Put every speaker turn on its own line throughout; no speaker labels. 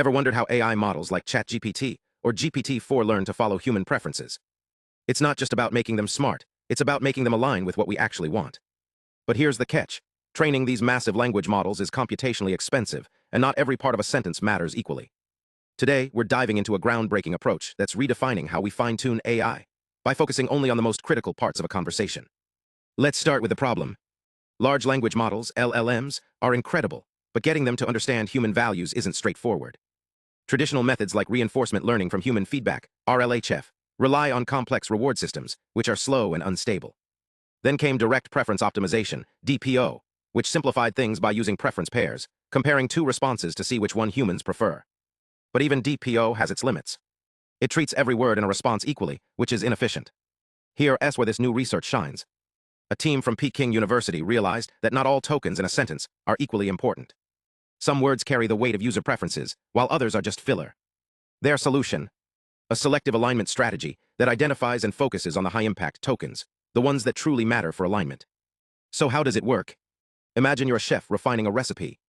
Ever wondered how AI models like ChatGPT or GPT-4 learn to follow human preferences? It's not just about making them smart, it's about making them align with what we actually want. But here's the catch. Training these massive language models is computationally expensive, and not every part of a sentence matters equally. Today, we're diving into a groundbreaking approach that's redefining how we fine-tune AI by focusing only on the most critical parts of a conversation. Let's start with the problem. Large language models, LLMs, are incredible, but getting them to understand human values isn't straightforward. Traditional methods like reinforcement learning from human feedback, RLHF, rely on complex reward systems, which are slow and unstable. Then came direct preference optimization, DPO, which simplified things by using preference pairs, comparing two responses to see which one humans prefer. But even DPO has its limits. It treats every word in a response equally, which is inefficient. Here's where this new research shines. A team from Peking University realized that not all tokens in a sentence are equally important. Some words carry the weight of user preferences, while others are just filler. Their solution: a selective alignment strategy that identifies and focuses on the high-impact tokens, the ones that truly matter for alignment. So how does it work? Imagine you're a chef refining a recipe.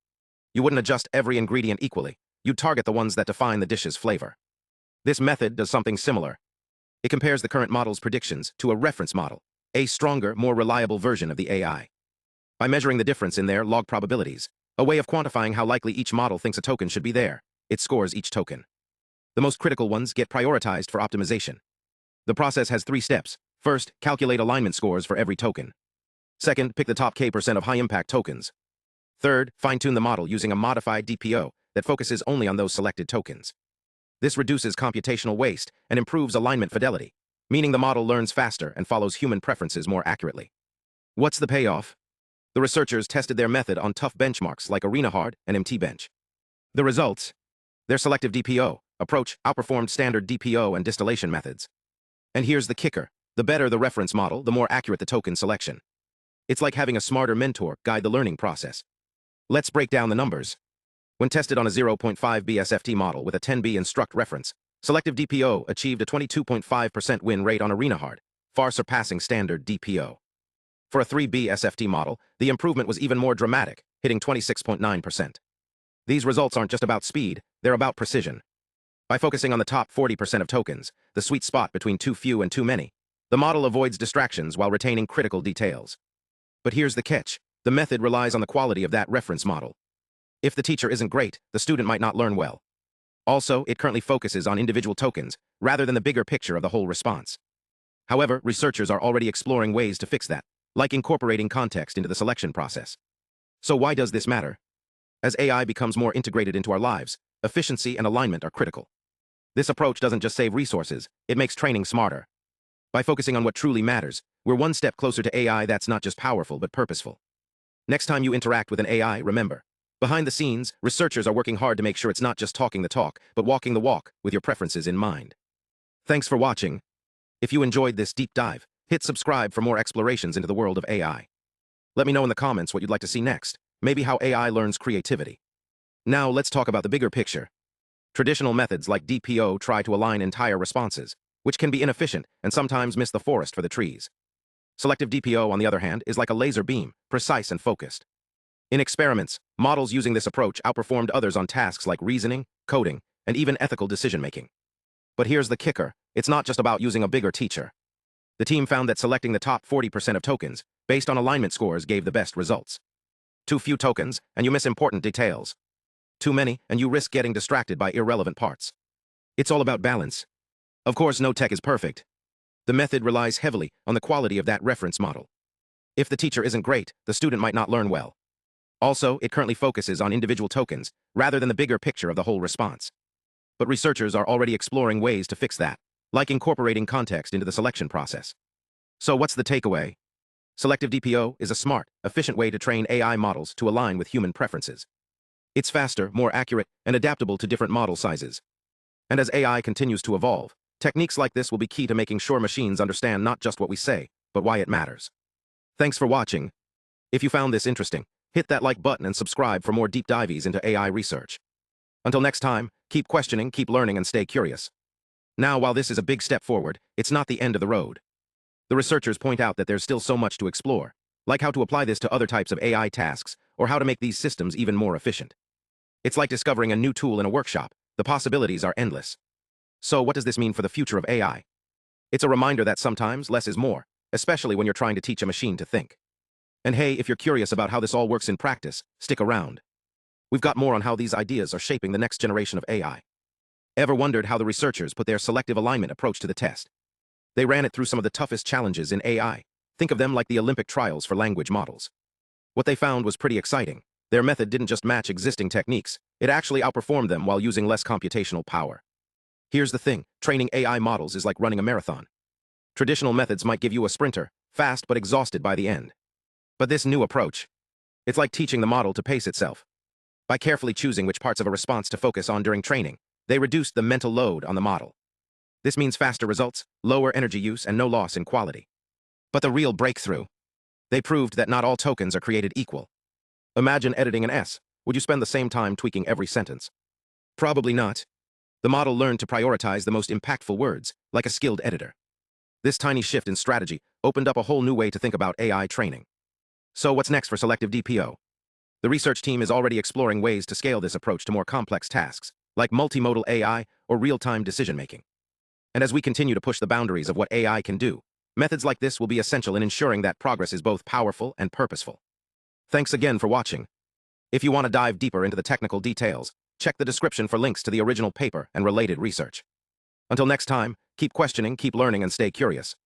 You wouldn't adjust every ingredient equally. You'd target the ones that define the dish's flavor. This method does something similar. It compares the current model's predictions to a reference model, a stronger, more reliable version of the AI. By measuring the difference in their log probabilities, a way of quantifying how likely each model thinks a token should be there, it scores each token. The most critical ones get prioritized for optimization. The process has 3 steps. First, calculate alignment scores for every token. Second, pick the top K% of high-impact tokens. Third, fine-tune the model using a modified DPO that focuses only on those selected tokens. This reduces computational waste and improves alignment fidelity, meaning the model learns faster and follows human preferences more accurately. What's the payoff? The researchers tested their method on tough benchmarks like ArenaHard and MTBench. The results? Their Selective-DPO approach outperformed standard DPO and distillation methods. And here's the kicker. The better the reference model, the more accurate the token selection. It's like having a smarter mentor guide the learning process. Let's break down the numbers. When tested on a 0.5 BSFT model with a 10B instruct reference, Selective-DPO achieved a 22.5% win rate on ArenaHard, far surpassing standard DPO. For a 3B SFT model, the improvement was even more dramatic, hitting 26.9%. These results aren't just about speed, they're about precision. By focusing on the top 40% of tokens, the sweet spot between too few and too many, the model avoids distractions while retaining critical details. But here's the catch. The method relies on the quality of that reference model. If the teacher isn't great, the student might not learn well. Also, it currently focuses on individual tokens, rather than the bigger picture of the whole response. However, researchers are already exploring ways to fix that, like incorporating context into the selection process. So why does this matter? As AI becomes more integrated into our lives, efficiency and alignment are critical. This approach doesn't just save resources, it makes training smarter. By focusing on what truly matters, we're one step closer to AI that's not just powerful but purposeful. Next time you interact with an AI, remember, behind the scenes, researchers are working hard to make sure it's not just talking the talk, but walking the walk with your preferences in mind. Thanks for watching. If you enjoyed this deep dive, hit subscribe for more explorations into the world of AI. Let me know in the comments what you'd like to see next, maybe how AI learns creativity. Now let's talk about the bigger picture. Traditional methods like DPO try to align entire responses, which can be inefficient and sometimes miss the forest for the trees. Selective-DPO, on the other hand, is like a laser beam, precise and focused. In experiments, models using this approach outperformed others on tasks like reasoning, coding, and even ethical decision-making. But here's the kicker. It's not just about using a bigger teacher. The team found that selecting the top 40% of tokens, based on alignment scores, gave the best results. Too few tokens, and you miss important details. Too many, and you risk getting distracted by irrelevant parts. It's all about balance. Of course, no tech is perfect. The method relies heavily on the quality of that reference model. If the teacher isn't great, the student might not learn well. Also, it currently focuses on individual tokens, rather than the bigger picture of the whole response. But researchers are already exploring ways to fix that, like incorporating context into the selection process. So what's the takeaway? Selective-DPO is a smart, efficient way to train AI models to align with human preferences. It's faster, more accurate, and adaptable to different model sizes. And as AI continues to evolve, techniques like this will be key to making sure machines understand not just what we say, but why it matters. Thanks for watching. If you found this interesting, hit that like button and subscribe for more deep dives into AI research. Until next time, keep questioning, keep learning, and stay curious. Now, while this is a big step forward, it's not the end of the road. The researchers point out that there's still so much to explore, like how to apply this to other types of AI tasks, or how to make these systems even more efficient. It's like discovering a new tool in a workshop, The possibilities are endless. So what does this mean for the future of AI? It's a reminder that sometimes less is more, especially when you're trying to teach a machine to think. And hey, if you're curious about how this all works in practice, stick around. We've got more on how these ideas are shaping the next generation of AI. Ever wondered how the researchers put their selective alignment approach to the test? They ran it through some of the toughest challenges in AI. Think of them like the Olympic trials for language models. What they found was pretty exciting. Their method didn't just match existing techniques, it actually outperformed them while using less computational power. Here's the thing, training AI models is like running a marathon. Traditional methods might give you a sprinter, fast but exhausted by the end. But this new approach, it's like teaching the model to pace itself. By carefully choosing which parts of a response to focus on during training, they reduced the mental load on the model. This means faster results, lower energy use, and no loss in quality. But the real breakthrough, they proved that not all tokens are created equal. Imagine editing an S. Would you spend the same time tweaking every sentence? Probably not. The model learned to prioritize the most impactful words, like a skilled editor. This tiny shift in strategy opened up a whole new way to think about AI training. So what's next for Selective-DPO? The research team is already exploring ways to scale this approach to more complex tasks, like multimodal AI or real-time decision-making. And as we continue to push the boundaries of what AI can do, methods like this will be essential in ensuring that progress is both powerful and purposeful. Thanks again for watching. If you want to dive deeper into the technical details, check the description for links to the original paper and related research. Until next time, keep questioning, keep learning, and stay curious.